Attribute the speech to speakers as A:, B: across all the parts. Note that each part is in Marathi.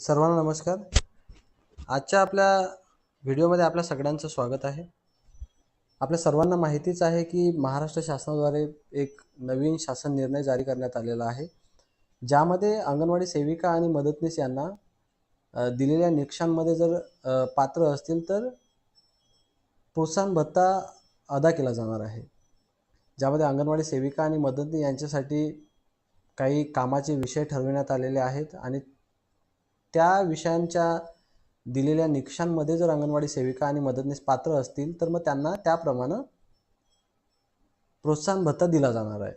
A: सर्वांना नमस्कार. आजच्या आपल्या व्हिडिओमध्ये आपल्या सगळ्यांचं स्वागत आहे. आपल्या सर्वांना माहितीच आहे की महाराष्ट्र शासनाद्वारे एक नवीन शासन निर्णय जारी करण्यात आलेला आहे, ज्यामध्ये अंगणवाडी सेविका आणि मदतनीस यांना दिलेल्या निकषांमध्ये जर पात्र असतील तर प्रोत्साहन भत्ता अदा केला जाणार आहे. ज्यामध्ये अंगणवाडी सेविका आणि मदतनीस यांच्यासाठी काही कामाचे विषय ठरविण्यात आलेले आहेत आणि त्या विषयांच्या दिलेल्या निकषांमध्ये जर अंगणवाडी सेविका आणि मदतनीस पात्र असतील तर मग त्यांना त्याप्रमाणे प्रोत्साहन भत्ता दिला जाणार आहे.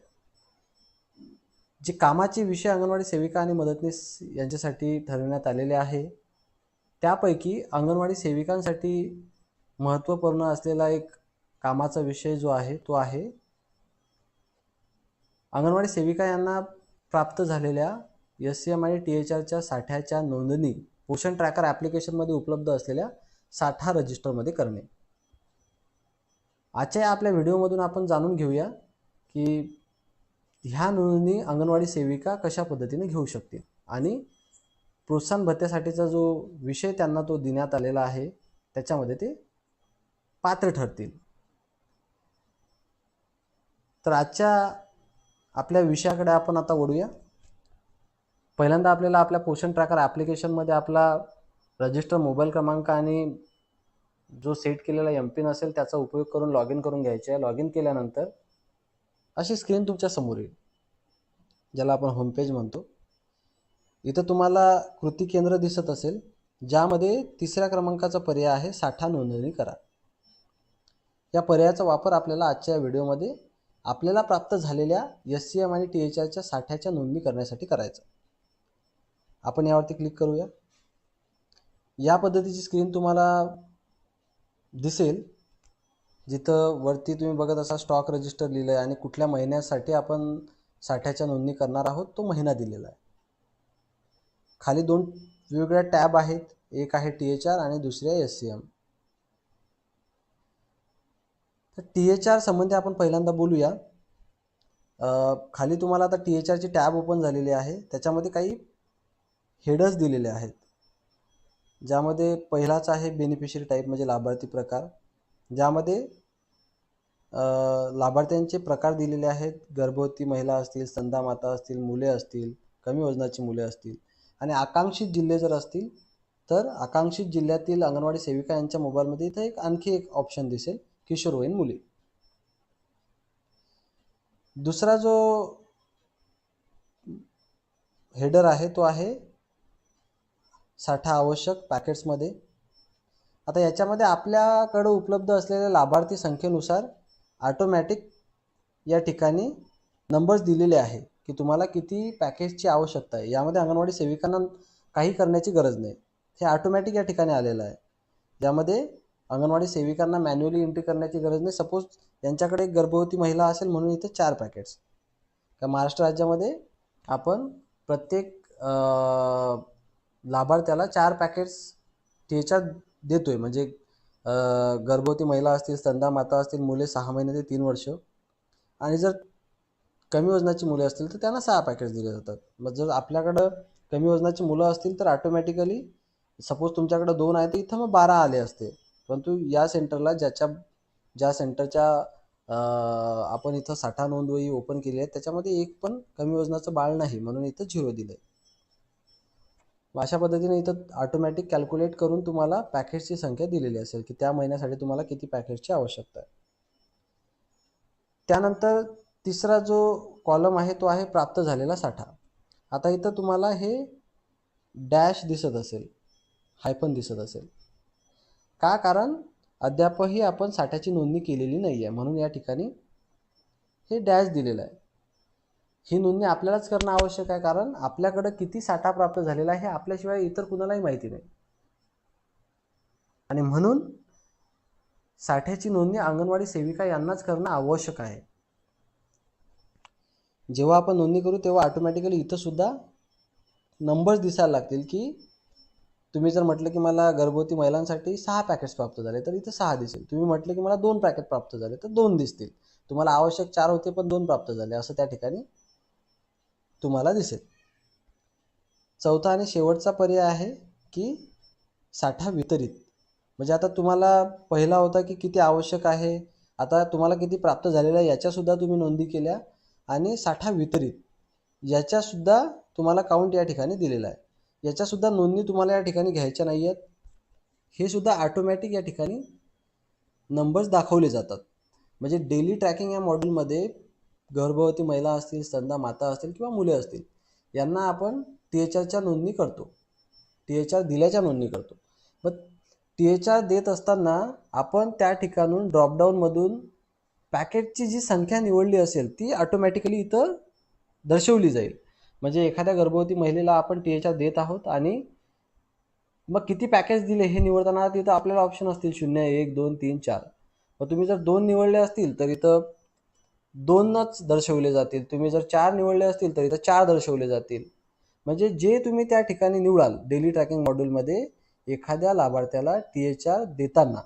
A: जे कामाचे विषय अंगणवाडी सेविका आणि मदतनीस यांच्यासाठी ठरविण्यात आलेले आहे, त्यापैकी अंगणवाडी सेविकांसाठी महत्त्वपूर्ण असलेला एक कामाचा विषय जो आहे तो आहे अंगणवाडी सेविका यांना प्राप्त झालेल्या SCM आणि THRच्या साठ्याच्या नोंदणी पोषण ट्रॅकर ॲप्लिकेशनमध्ये उपलब्ध असलेल्या साठा रजिस्टरमध्ये करणे. आजच्या आपल्या व्हिडिओमधून आपण जाणून घेऊया की ह्या नोंदणी अंगणवाडी सेविका कशा पद्धतीने घेऊ शकतील आणि प्रोत्साहन भत्त्यासाठीचा जो विषय त्यांना तो देण्यात आलेला आहे त्याच्यामध्ये ते पात्र ठरतील. तर आजच्या आपल्या विषयाकडे आपण आता वळूया. पहिल्यांदा आपल्याला आपल्या पोषण ट्रॅकर ॲप्लिकेशनमध्ये आपला रजिस्टर मोबाईल क्रमांक आणि जो सेट केलेला MPIN असेल त्याचा उपयोग करून लॉग इन करून घ्यायचे आहे. लॉग इन केल्यानंतर अशी स्क्रीन तुमच्या समोर येईल, ज्याला आपण होमपेज म्हणतो. इथं तुम्हाला कृती केंद्र दिसत असेल, ज्यामध्ये 3ऱ्या क्रमांकाचा पर्याय आहे साठा नोंदणी करा. या पर्यायाचा वापर आपल्याला आजच्या व्हिडिओमध्ये आपल्याला प्राप्त झालेल्या SCM आणि THRच्या साठ्याच्या नोंदणी करण्यासाठी करायचं. आपण यावरती क्लिक करूया. या पद्धतीची स्क्रीन तुम्हाला दिसेल, जिथं वरती तुम्ही बघत असाल स्टॉक रजिस्टर लिहिलं आहे आणि कुठल्या महिन्यासाठी आपण साठ्याच्या नोंदणी करणार आहोत तो महिना दिलेला आहे. खाली 2 वेगवेगळ्या टॅब आहेत, एक आहे THR आणि दुसरी आहे SCM. तर THR संबंधी आपण पहिल्यांदा बोलूया. खाली तुम्हाला आता THRची टॅब ओपन झालेली आहे. त्याच्यामध्ये काही हेडर्स दिलेले आहेत, ज्यामध्ये पहिलाच आहे बेनिफिशरी टाईप म्हणजे लाभार्थी प्रकार, ज्यामध्ये लाभार्थ्यांचे प्रकार दिलेले आहेत. गर्भवती महिला असतील, स्तनदा असतील, मुले असतील, कमी वजनाची मुले असतील आणि आकांक्षित जिल्हे जर असतील तर आकांक्षित जिल्ह्यातील अंगणवाडी सेविका यांच्या मोबाईलमध्ये इथं आणखी एक ऑप्शन दिसेल, किशोरवयीन मुली. दुसरा जो हेडर आहे तो आहे साठा आवश्यक पॅकेट्समध्ये. आता याच्यामध्ये आपल्याकडे उपलब्ध असलेल्या लाभार्थी संख्येनुसार ऑटोमॅटिक या ठिकाणी नंबर्स दिलेले आहे की तुम्हाला किती पॅकेजची आवश्यकता आहे. यामध्ये अंगणवाडी सेविकांना काही करण्याची गरज नाही, हे ऑटोमॅटिक या ठिकाणी आलेलं आहे. यामध्ये अंगणवाडी सेविकांना मॅन्युअली एंट्री करण्याची गरज नाही. सपोज यांच्याकडे एक गर्भवती महिला असेल म्हणून इथं 4 पॅकेट्स. का महाराष्ट्र राज्यामध्ये आपण प्रत्येक लाभार्थ्याला 4 पॅकेट्स THR देतोय. म्हणजे गर्भवती महिला असतील, स्तनदा माता असतील, मुले 6 महिने ते 3 वर्ष आणि जर कमी वजनाची मुले असतील तर त्यांना 6 पॅकेट्स दिले जातात. मग जर आपल्याकडं कमी वजनाची मुलं असतील तर ऑटोमॅटिकली सपोज तुमच्याकडे 2 आहे तर इथं मग 12 आले असते. परंतु या सेंटरला ज्या सेंटरच्या आपण इथं साठा नोंदवही ओपन केली आहे त्याच्यामध्ये एक पण कमी वजनाचं बाळ नाही, म्हणून इथं 0 दिलं. अशा पद्धतीने इथं ऑटोमॅटिक कॅल्क्युलेट करून तुम्हाला पॅकेट्सची संख्या दिलेली असेल की त्या महिन्यासाठी तुम्हाला किती पॅकेट्सची आवश्यकता आहे. त्यानंतर तिसरा जो कॉलम आहे तो आहे प्राप्त झालेला साठा. आता इथं तुम्हाला हे डॅश दिसत असेल, हायफन दिसत असेल. का? कारण अद्यापही आपण साठ्याची नोंदणी केलेली नाही आहे, म्हणून या ठिकाणी हे डॅश दिलेलं आहे. ही नोंदणी आपल्यालाच करणं आवश्यक आहे, कारण आपल्याकडे किती साठा प्राप्त झालेला आहे हे आपल्याशिवाय इतर कुणालाही माहिती नाही. आणि म्हणून साठ्याची नोंदणी अंगणवाडी सेविका यांनाच करणं आवश्यक आहे. जेव्हा आपण नोंदणी करू तेव्हा ऑटोमॅटिकली इथं सुद्धा नंबर्स दिसायला लागतील की तुम्ही जर म्हटलं की मला गर्भवती महिलांसाठी 6 पॅकेट्स प्राप्त झाले तर इथं 6 दिसेल. तुम्ही म्हटलं की मला 2 पॅकेट प्राप्त झाले तर 2 दिसतील. तुम्हाला आवश्यक 4 होते पण 2 प्राप्त झाले असं त्या ठिकाणी तुम्हाला दिसेल. चौथा आणि शेवटचा पर्याय आहे की साठा वितरित. म्हणजे आता तुम्हाला पहिला होता की किती आवश्यक आहे, आता तुम्हाला किती प्राप्त झालेलं आहे याच्यासुद्धा तुम्ही नोंदी केल्या, आणि साठा वितरित याच्यासुद्धा तुम्हाला काउंट या ठिकाणी दिलेला आहे. याच्यासुद्धा नोंदणी तुम्हाला या ठिकाणी घ्यायच्या नाही आहेत. हे सुद्धा ऑटोमॅटिक या ठिकाणी नंबर्स दाखवले जातात. म्हणजे डेली ट्रॅकिंग या मॉड्यूलमध्ये गर्भवती महिला असतील, स्तनदा माता असतील किंवा मुले असतील, यांना आपण THRच्या नोंदणी करतो, THR दिल्याच्या नोंदणी करतो. मग THR देत असताना आपण त्या ठिकाणून ड्रॉपडाऊनमधून पॅकेटची जी संख्या निवडली असेल ती ऑटोमॅटिकली इथं दर्शवली जाईल. म्हणजे एखाद्या गर्भवती महिलेला आपण THR देत आहोत आणि मग किती पॅकेज दिले हे निवडताना तिथं आपल्याला ऑप्शन असतील 0, 1, 2, 3, 4. मग तुम्ही जर 2 निवडले असतील तर इथं 2च दर्शवले जातील. तुम्ही जर 4 निवडले असतील तर इथं 4 दर्शवले जातील. म्हणजे जे तुम्ही त्या ठिकाणी निवडाल डेली ट्रॅकिंग मॉड्यूलमध्ये एखाद्या लाभार्थ्याला THR देताना,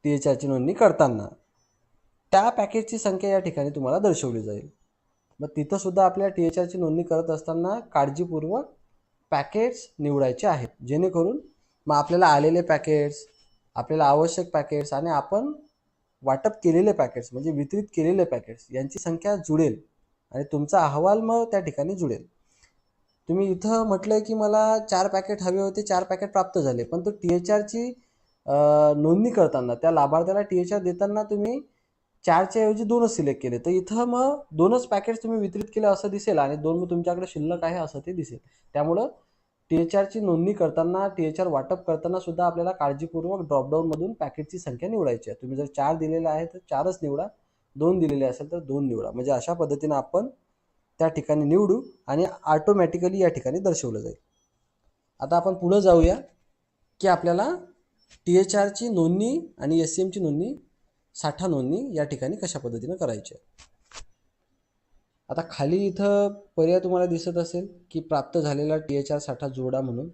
A: THRची नोंदणी करताना त्या पॅकेजची संख्या या ठिकाणी तुम्हाला दर्शवली जाईल. मग तिथं सुद्धा आपल्या THRची नोंदणी करत असताना काळजीपूर्वक पॅकेट्स निवडायचे आहेत, जेणेकरून मग आपल्याला आलेले पॅकेट्स, आपल्याला आवश्यक पॅकेट्स आणि आपण वाटप केलेले पॅकेट्स म्हणजे वितरित केलेले पॅकेट्स यांची संख्या जुळेल आणि तुमचा अहवाल मग त्या ठिकाणी जुळेल. तुम्ही इथं म्हटलंय की मला 4 पॅकेट हवे होते, 4 पॅकेट प्राप्त झाले, पण तो THRची नोंदणी करताना त्या लाभार्थ्याला THR देताना तुम्ही 4च्या ऐवजी 2च सिलेक्ट केले, तर इथं मग 2च पॅकेट्स तुम्ही वितरित केले असं दिसेल आणि 2 मग तुमच्याकडे शिल्लक आहे असं ते दिसेल. त्यामुळं THRची नोंदणी करताना, THR वाटप करताना सुद्धा आपल्याला काळजीपूर्वक ड्रॉपडाऊनमधून पॅकेटची संख्या निवडायची आहे. तुम्ही जर 4 दिलेले आहे तर 4च निवडा, 2 दिलेले असेल तर 2 निवडा. म्हणजे अशा पद्धतीने आपण त्या ठिकाणी निवडू आणि ऑटोमॅटिकली या ठिकाणी दर्शवलं जाईल. आता आपण पुढे जाऊया की आपल्याला THRची नोंदणी आणि SCMची नोंदणी, साठा नोंदणी या ठिकाणी कशा पद्धतीने करायची आहे. आता खाली इथं पर्याय तुम्हाला दिसत असेल की प्राप्त झालेला THR साठा जोडा म्हणून.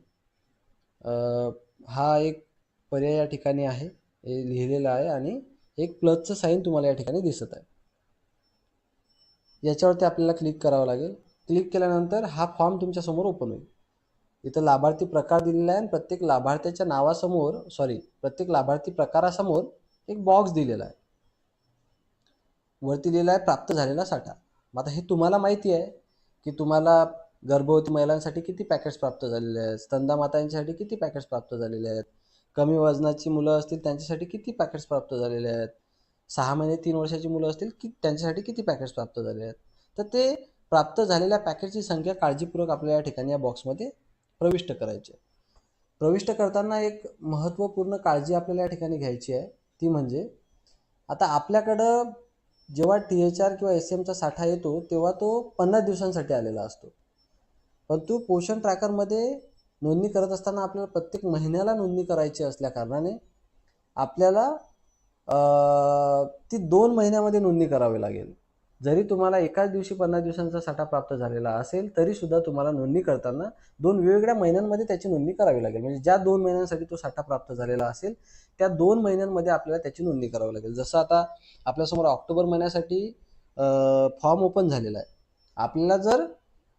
A: हा एक पर्याय या ठिकाणी आहे, हे लिहिलेलं आहे आणि एक प्लसचं साईन तुम्हाला या ठिकाणी दिसत आहे. याच्यावरती आपल्याला क्लिक करावं लागेल. क्लिक केल्यानंतर हा फॉर्म तुमच्यासमोर ओपन होईल. इथं लाभार्थी प्रकार दिलेला आहे आणि प्रत्येक लाभार्थ्याच्या नावासमोर, प्रत्येक लाभार्थी प्रकारासमोर एक बॉक्स दिलेला आहे. वरती लिहिलं आहे प्राप्त झालेला साठा. मग आता हे तुम्हाला माहिती आहे की तुम्हाला गर्भवती महिलांसाठी किती पॅकेट्स प्राप्त झालेले आहेत, स्तनदा मातांसाठी किती पॅकेट्स प्राप्त झालेले आहेत, कमी वजनाची मुलं असतील त्यांच्यासाठी किती पॅकेट्स प्राप्त झालेले आहेत, 6 महिने 3 वर्षाची मुलं असतील की त्यांच्यासाठी किती पॅकेट्स प्राप्त झाले आहेत. तर ते प्राप्त झालेल्या पॅकेटची संख्या काळजीपूर्वक आपल्या या ठिकाणी या बॉक्समध्ये प्रविष्ट करायची आहे. प्रविष्ट करताना एक महत्त्वपूर्ण काळजी आपल्याला या ठिकाणी घ्यायची आहे, ती म्हणजे आता आपल्याकडं जेव्हा THR किंवा SCMचा साठा येतो तेव्हा तो 50 दिवसांसाठी आलेला असतो. परंतु पोषण ट्रॅकरमध्ये नोंदणी करत असताना आपल्याला प्रत्येक महिन्याला नोंदणी करायची असल्या कारणाने आपल्याला ती 2 महिन्यामध्ये नोंदणी करावी लागेल. जरी तुम्हाला एकाच दिवशी 50 दिवसांचा साठा प्राप्त झालेला असेल तरी सुद्धा तुम्हाला नोंदणी करताना 2 वेगवेगळ्या महिन्यांमध्ये त्याची नोंदणी करावी लागेल. म्हणजे ज्या 2 महिन्यांसाठी तो साठा प्राप्त झालेला असेल त्या 2 महिन्यांमध्ये आपल्याला त्याची नोंदणी करावी लागेल. जसं आता आपल्यासमोर ऑक्टोबर महिन्यासाठी फॉर्म ओपन झालेला आहे. आपल्याला जर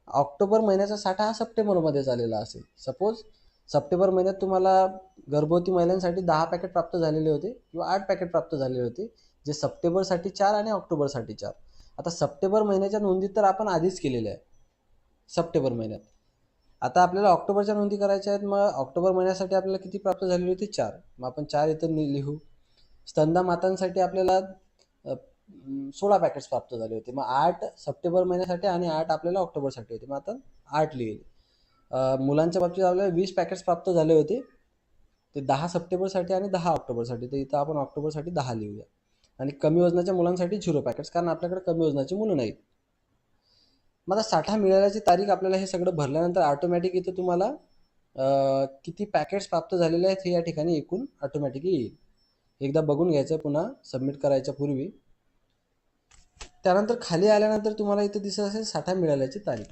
A: ऑक्टोबर महिन्याचा साठा हा सप्टेंबरमध्ये झालेला असेल, सपोज सप्टेंबर महिन्यात तुम्हाला गर्भवती महिलांसाठी 10 पॅकेट प्राप्त झालेले होते किंवा 8 पॅकेट प्राप्त झालेले होते, जे सप्टेंबरसाठी 4 आणि ऑक्टोबरसाठी 4. आता सप्टेंबर महिन्याच्या नोंदी तर आपण आधीच केलेल्या आहे सप्टेंबर महिन्यात. आता आपल्याला ऑक्टोबरच्या नोंदी करायच्या आहेत. मग ऑक्टोबर महिन्यासाठी आपल्याला किती प्राप्त झालेली होती? 4. मग आपण 4 इथं लिहू. स्तनदा मातांसाठी आपल्याला 16 पॅकेट्स प्राप्त झाले होते. मग 8 सप्टेंबर महिन्यासाठी आणि 8 आपल्याला ऑक्टोबरसाठी होते. मग आता 8 लिहिले. मुलांच्या बाबतीत आपल्याला 20 पॅकेट्स प्राप्त झाले होते, ते 10 सप्टेंबरसाठी आणि 10 ऑक्टोबरसाठी. तर इथं आपण ऑक्टोबरसाठी 10 लिहूया. आणि कमी वजनाच्या मुलांसाठी 0 पॅकेट्स, कारण आपल्याकडे कमी वजनाची मुलं नाहीत. मग आता साठा मिळाल्याची तारीख आपल्याला हे सगळं भरल्यानंतर ऑटोमॅटिक इथं तुम्हाला किती पॅकेट्स प्राप्त झालेले आहेत हे या ठिकाणी एकूण ऑटोमॅटिकली येईल. एकदा बघून घ्यायचं पुन्हा सबमिट करायच्या पूर्वी. त्यानंतर खाली आल्यानंतर तुम्हाला इथे दिसत असेल साठा मिळाल्याची तारीख,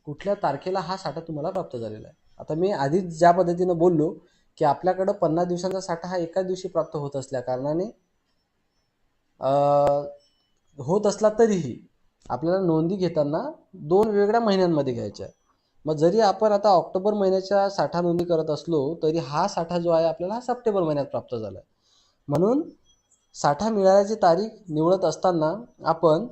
A: कुठल्या तारखेला हा साठा तुम्हाला प्राप्त झालेला आहे. आता मी आधीच ज्या पद्धतीनं बोललो की आपल्याकडं 50 दिवसांचा साठा हा एकाच दिवशी प्राप्त होत असल्या कारणाने होत असला तरीही आपल्याला नोंदी घेताना 2 वेगवेगळ्या महिन्यांमध्ये घ्यायच्या आहे. मग जरी आपण आता ऑक्टोबर महिन्याच्या साठा नोंदी करत असलो तरी हा साठा जो आहे आपल्याला हा सप्टेंबर महिन्यात प्राप्त झाला आहे. म्हणून साठा मिळाल्याची तारीख निवडत असताना आपण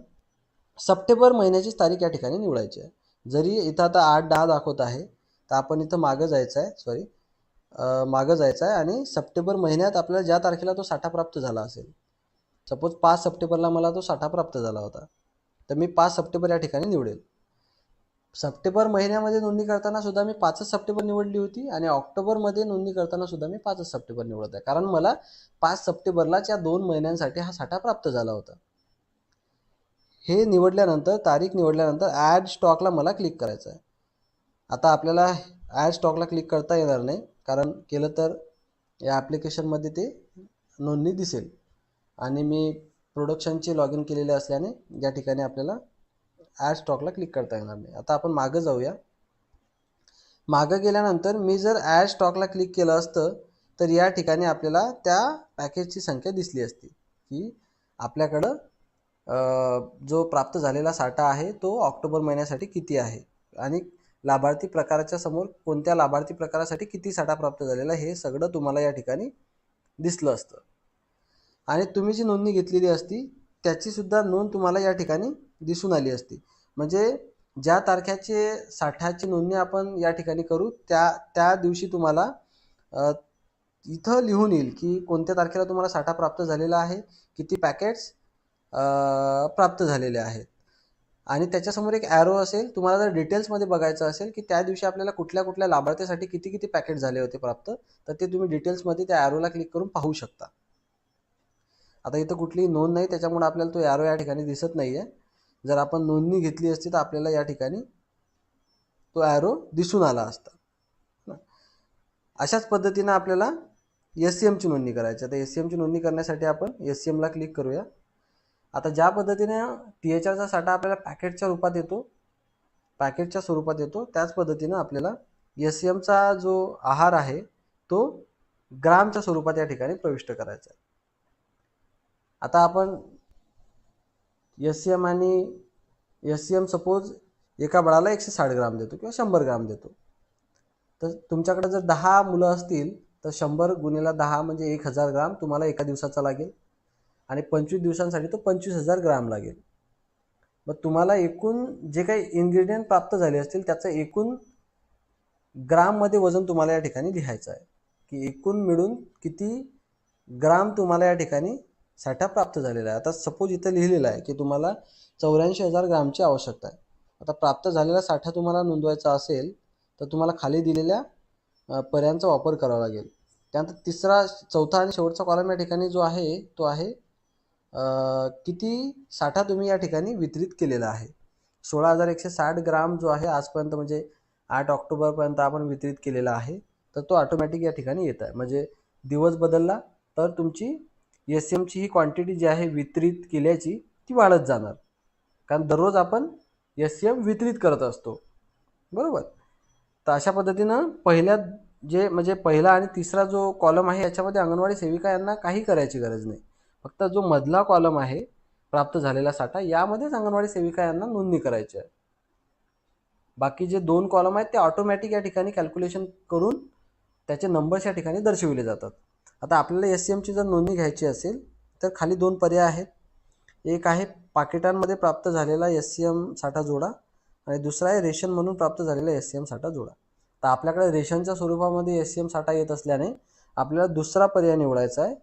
A: सप्टेंबर महिन्याची तारीख या ठिकाणी निवडायची आहे. जरी इथं आता 8-10 दाखवत आहे तर आपण इथं मागं जायचं आहे, मागं जायचं आहे आणि सप्टेंबर महिन्यात आपल्याला ज्या तारखेला तो साठा प्राप्त झाला असेल, सपोज 5 सप्टेंबरला मला तो साठा प्राप्त झाला होता, तर मी 5 सप्टेंबर या ठिकाणी निवडेल. सप्टेंबर महिन्यामध्ये नोंदणी करताना सुद्धा मी 5 सप्टेंबर निवडली होती आणि ऑक्टोबरमध्ये नोंदणी करताना सुद्धा मी 5 सप्टेंबर निवडत आहे, कारण मला 5 सप्टेंबरलाच या 2 महिन्यांसाठी हा साठा प्राप्त झाला होता. हे निवडल्यानंतर, तारीख निवडल्यानंतर ॲड स्टॉकला मला क्लिक करायचं आहे. आता आपल्याला ॲड स्टॉकला क्लिक करता येणार नाही, कारण केलं तर या ॲप्लिकेशनमध्ये ते नोंदणी दिसेल आणि मी प्रोडक्शनचे लॉग इन केलेले असल्याने या ठिकाणी आपल्याला ॲड स्टॉकला क्लिक करता येणार नाही. आता आपण मागं जाऊया. मागं गेल्यानंतर मी जर ॲड स्टॉकला क्लिक केलं असतं तर या ठिकाणी आपल्याला त्या पॅकेजची संख्या दिसली असती की आपल्याकडं जो प्राप्त झालेला साठा आहे तो ऑक्टोबर महिन्यासाठी किती आहे आणि लाभार्थी प्रकाराच्या समोर कोणत्या लाभार्थी प्रकारासाठी किती साठा प्राप्त झालेला हे सगळं तुम्हाला या ठिकाणी दिसलं असतं. आणि तुम्ही जी नोंदणी घेतलेली असती त्याची सुद्धा नोंद तुम्हाला या ठिकाणी दिसून आली असती. म्हणजे ज्या तारखेची साठ्याची नोंदणी आपण या ठिकाणी करू त्या दिवशी तुम्हाला इथं लिहून येईल की कोणत्या तारखेला तुम्हाला साठा प्राप्त झालेला आहे, किती पॅकेट्स प्राप्त झालेले आहेत आणि त्याच्यासमोर एक ॲरो असेल. तुम्हाला जर डिटेल्समध्ये बघायचं असेल की त्या दिवशी आपल्याला कुठल्या कुठल्या लाभार्थ्यासाठी किती किती पॅकेट झाले होते प्राप्त, तर ते तुम्ही डिटेल्समध्ये त्या ॲरोला क्लिक करून पाहू शकता. आता इथं कुठलीही नोंद नाही त्याच्यामुळे आपल्याला तो ॲरो या ठिकाणी दिसत नाही आहे. जर आपण नोंदणी घेतली असती तर आपल्याला या ठिकाणी तो ॲरो दिसून आला असता. अशाच पद्धतीनं आपल्याला SCMची नोंदणी करायची. आता SCMची नोंदणी करण्यासाठी आपण SCMला क्लिक करूया. आता ज्या पद्धतीने THRचा साठा आपल्याला पॅकेटच्या स्वरूपात येतो त्याच पद्धतीनं आपल्याला SCMचा जो आहार आहे तो ग्रामच्या स्वरूपात या ठिकाणी प्रविष्ट करायचा आहे. आता आपण SCM सपोज एका बाळाला 160 ग्राम देतो किंवा 100 ग्राम देतो. तर तुमच्याकडे जर 10 मुलं असतील तर 100 गुणिले 10 म्हणजे 1000 ग्राम तुम्हाला एका दिवसाचा लागेल आणि 25 दिवसांसाठी तो 25,000 ग्राम लागेल. मग तुम्हाला एकूण जे काही इन्ग्रेडियंट प्राप्त झाले असतील त्याचं एकूण ग्राममध्ये वजन तुम्हाला या ठिकाणी लिहायचं आहे की एकूण मिळून किती ग्राम तुम्हाला या ठिकाणी साठा प्राप्त झालेला आहे. आता सपोज इथं लिहिलेलं आहे की तुम्हाला 84,000 ग्रामची आवश्यकता आहे. आता प्राप्त झालेला साठा तुम्हाला नोंदवायचा असेल तर तुम्हाला खाली दिलेल्या पर्यायांचा वापर करावा लागेल. त्यानंतर चौथा आणि शेवटचा कॉलम या ठिकाणी जो आहे तो आहे किती साठा तुम्ही या ठिकाणी वितरित केलेला आहे. 16,160 ग्राम जो आहे आजपर्यंत म्हणजे 8 ऑक्टोबरपर्यंत आपण वितरित केलेला आहे, तर तो ऑटोमॅटिक या ठिकाणी येत आहे. म्हणजे दिवस बदलला तर तुमची SCMची ही क्वांटिटी जी आहे वितरित केल्याची ती वाढत जाणार, कारण दररोज आपण SCM वितरित करत असतो, बरोबर. तर अशा पद्धतीनं पहिला आणि तिसरा जो कॉलम आहे याच्यामध्ये अंगणवाडी सेविका यांना काही करायची गरज नाही. फक्त जो मधला कॉलम आहे प्राप्त झालेला साठा यामध्येच अंगणवाडी सेविका यांना नोंदणी करायची आहे. बाकी जे 2 कॉलम आहेत ते ऑटोमॅटिक या ठिकाणी कॅल्क्युलेशन करून त्याचे नंबर्स या ठिकाणी दर्शविले जातात. आता आपल्याला SCMची जर नोंदणी घ्यायची असेल तर खाली 2 पर्याय आहेत. एक आहे पाकिटांमध्ये प्राप्त झालेला SCM साठा जोडा आणि दुसरा आहे रेशन म्हणून प्राप्त झालेला SCM साठा जोडा. तर आपल्याकडे रेशनच्या स्वरूपामध्ये SCM साठा येत असल्याने आपल्याला दुसरा पर्याय निवडायचा आहे,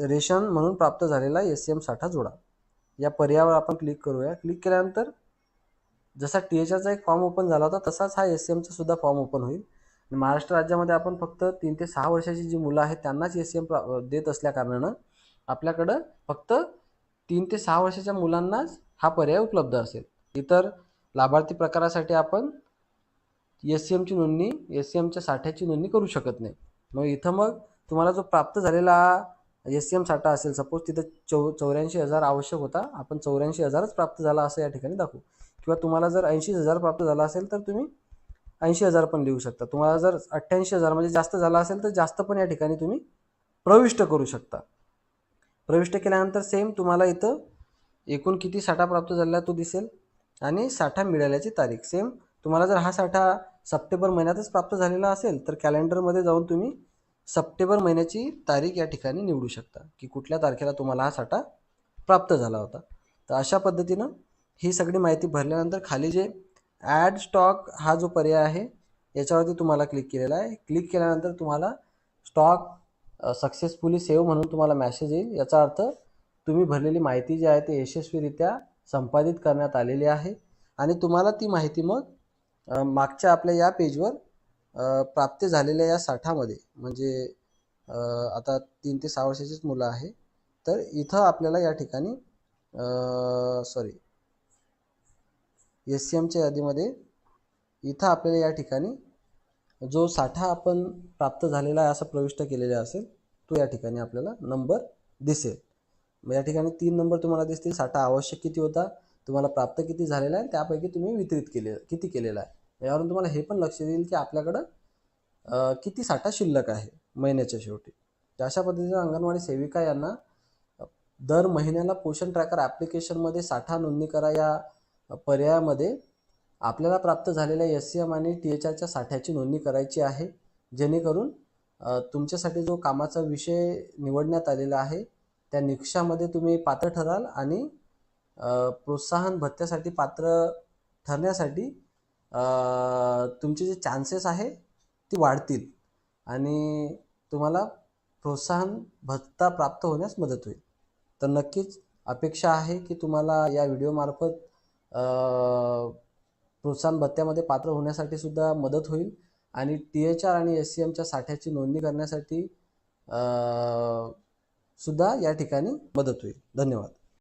A: रेशन म्हणून प्राप्त झालेला SCM साठा जोडा. या पर्यायावर आपण क्लिक करूया. क्लिक केल्यानंतर जसा THRचा एक फॉर्म ओपन झाला होता तसाच हा SCMचा सुद्धा फॉर्म ओपन होईल. महाराष्ट्र राज्यामध्ये आपण फक्त 3 ते 6 वर्षाची जी मुलं आहेत त्यांनाच SCM देत असल्या कारणानं आपल्याकडं फक्त 3 ते 6 वर्षाच्या मुलांनाच हा पर्याय उपलब्ध असेल. इतर लाभार्थी प्रकारासाठी आपण SCMच्या साठ्याची नोंदणी करू शकत नाही. मग तुम्हाला जो प्राप्त झालेला SCM साठा असेल, सपोज तिथं 84,000 आवश्यक होता, आपण 84,000च प्राप्त झाला असं या ठिकाणी दाखवू. किंवा तुम्हाला जर 80,000 प्राप्त झाला असेल तर तुम्ही 80,000 पण लिहू शकता. तुम्हाला जर 88,000 म्हणजे जास्त झाला असेल तर जास्त पण या ठिकाणी तुम्ही प्रविष्ट करू शकता. प्रविष्ट केल्यानंतर सेम तुम्हाला इथं एकूण किती साठा प्राप्त झालेला तो दिसेल आणि साठा मिळाल्याची तारीख. सेम तुम्हाला जर हा साठा सप्टेंबर महिन्यातच प्राप्त झालेला असेल तर कॅलेंडरमध्ये जाऊन तुम्ही सप्टेंबर महिन्याची तारीख या ठिकाणी निवडू शकता की कुठल्या तारखेला तुम्हाला हा साठा प्राप्त झाला होता. तर अशा पद्धतीनं ही सगळी माहिती भरल्यानंतर खाली जे ॲड स्टॉक हा जो पर्याय आहे याच्यावरती तुम्हाला क्लिक केलेला आहे. क्लिक केल्यानंतर तुम्हाला स्टॉक सक्सेसफुली सेव्ह म्हणून तुम्हाला मॅसेज येईल. याचा अर्थ तुम्ही भरलेली माहिती जी आहे ते यशस्वीरित्या संपादित करण्यात आलेली आहे आणि तुम्हाला ती माहिती मग मागच्या आपल्या या पेजवर प्राप्त झालेल्या या साठामध्ये म्हणजे आता 3 ते 6 वर्षाचीच मुलं आहे तर इथं आपल्याला या ठिकाणी SCMच्या यादीमध्ये इथं आपल्याला या ठिकाणी जो साठा आपण प्राप्त झालेला आहे असं प्रविष्ट केलेला असेल तो या ठिकाणी आपल्याला नंबर दिसेल. मग या ठिकाणी 3 नंबर तुम्हाला दिसतील. साठा आवश्यक किती होता, तुम्हाला प्राप्त किती झालेला आहे, त्यापैकी तुम्ही वितरित किती केलेला आहे. यावरून तुम्हाला हे पण लक्ष येईल की आपल्याकडं किती साठा शिल्लक आहे महिन्याच्या शेवटी. तर अशा पद्धतीने अंगणवाडी सेविका यांना दर महिन्याला पोषण ट्रॅकर ॲप्लिकेशनमध्ये साठा नोंदणी करा या पर्यायामध्ये आपल्याला प्राप्त झालेल्या SCM आणि THRच्या साठ्याची नोंदणी करायची आहे. जेणेकरून तुमच्यासाठी जो कामाचा विषय निवडण्यात आलेला आहे त्या निकषामध्ये तुम्ही पात्र ठराल आणि प्रोत्साहन भत्त्यासाठी पात्र ठरण्यासाठी तुमचे जे चान्सेस आहे ती वाढतील आणि तुम्हाला प्रोत्साहन भत्ता प्राप्त होण्यास मदत होईल. तर नक्कीच अपेक्षा आहे की तुम्हाला या व्हिडिओमार्फत प्रोत्साहन भत्त्यामध्ये पात्र होण्यासाठी सुद्धा मदत होईल आणि THR आणि SCMच्या साठ्याची नोंदणी करण्यासाठी सुद्धा या ठिकाणी मदत होईल. धन्यवाद.